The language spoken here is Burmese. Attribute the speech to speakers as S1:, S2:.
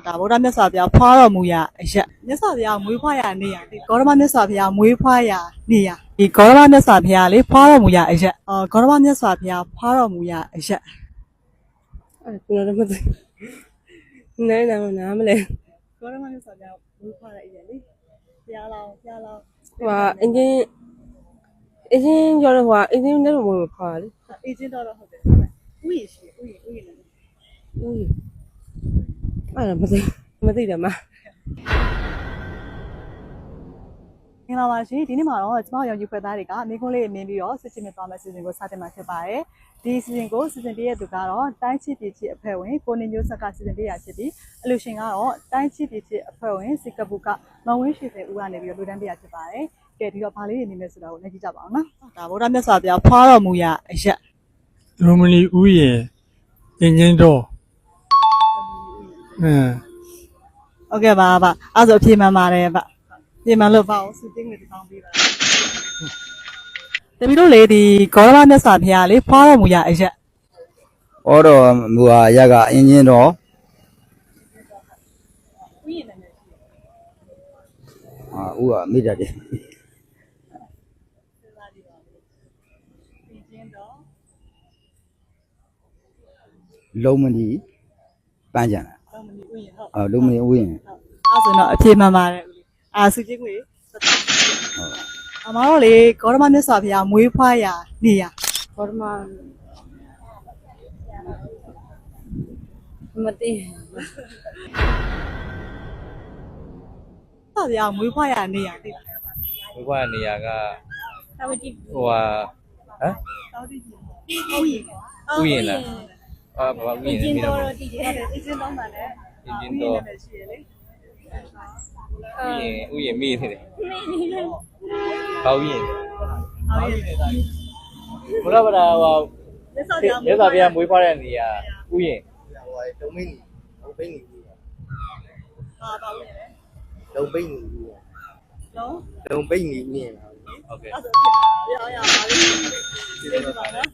S1: ဒါဗုဒ္ဓမြတ်စွာဘုရားဖွားတော်မူရာအရက်မြတ်စွာဘုရားမွေးဖွားရာနေရာဒီဂေါရမမြတ်စွာဘုရားမွေးဖွားရာနေရာဒီဂေါရမမြတ်စွာဘုရားလေဖွားတော်မူရာအရက်ဂေါရမမြတ်စွာဘုရားဖွားတော်မူရာအရက်
S2: ကျွန်တော်လည်းမသိနားမလဲ
S1: ဂေါရမမြတ်စွာဘုရားမွေးဖွားရာအရက်လေဘုရားလောင်း
S2: ဟိုအင်းချင်းပြောတော့ဟိုအင်းချင်းနဲ့မွေးဖွားလေ
S1: အေဂျင့်တော့ဟုတ်တယ်ဥယျာဉ်ရှိဥယျာဉ်လည်း
S2: အဲ့ဒါမသိတယ်မ
S1: င်္ဂလာပါရှင်ဒီနေ့မှာတော့ကျွန်တော်ရောင်ကြီးဖွဲ့သားတွေကမိခွန်းလေးအမြင်ပြီးတော့စစ်ချင်မြသွားမယ့်စီစဉ်ကိုစတင်မှာဖြစ်ပါတယ်ဒီစီစဉ်ကိုစီစဉ်ပေးရသူကတော့တိုင်းချစ်ပြည်ချစ်အဖွဲ့ဝင်ကိုနေမျိုးဆက်ကစီစဉ်ပေးရဖြစ်ပြီးအလူရှင်ကတော့တိုင်းချစ်ပြည်ချစ်အဖွဲ့ဝင်စီကပုကမဝင်းရွှေစင်ဦးကနေပြီးတော့လူတန်းပေးရဖြစ်ပါတယ်ကဲဒီတော့ဘာလေးတွေနေမယ်ဆိုတာကိုလက်ကြည့်ကြပါအောင်နော်ဒါဗုဒ္ဓမြတ်စွာဘုရားဖွားတော်မူရာအရက်
S3: ရိုမနီဥယျာဉ်အင်းချင်းတော်
S1: ဟုတ်ကဲ့ပါအဲ့ဆိုအပြေမှန်ပါတယ်ဗျပြေမှန်လို့ပါအောင်စုတင်းတွေတောင်းပေးပါတပီတို့လေဒီဂေါရမမြတ်စွာဘုရားလေဖွားတော်မူရာအရက်
S4: ဩတော်မူရာရကအင်းချင်းတော်
S1: ဥယျာဉ်လည်းရှိ
S4: ဥကမိတတ်တယ်လုံးမနီပန်းကြံတာလုံးမနီဥယျာဉ်
S1: အဲ့ဆိုတော့အပြေမှန်ပါတယ်စုချင်းကိုအမတို့လေဂေါရမမြတ်စွာဘုရားမွေးဖွားရာနေရာ
S2: ဂေါရမမသိ
S1: ဘုရားမွေးဖွားရာနေရာသိလား
S5: မွေးဖွားရာနေရာက
S1: သာဝတိ
S5: ဟိုဟာ
S1: သာဝတိဥယျာဉ်
S5: လားဘာဥယျာဉ်လဲမြေတော်
S1: တည်တယ်အင်းချင်းတောင်းတာနဲ့
S5: အင်းချင်းတော်
S1: ရှိရလေ
S5: ဥယျာဉ်မိနေတယ်ဘာဥယျာဉ်ဘုရားဗရာဟောမြတ်စွာဘုရားမွေးဖွားတဲ့နေရာဥယျာဉ်
S4: တုံးမင်းကြီးဥပိန်းကြီး
S1: ဘာဥယျာဉ်လဲ
S4: လုံပိန်းကြီးလုံပိန်းကြီးမြင်
S5: ဟုတ်ကဲ့
S1: အဲ့ဆိုရပါပါလေးဒီလိုပါနော်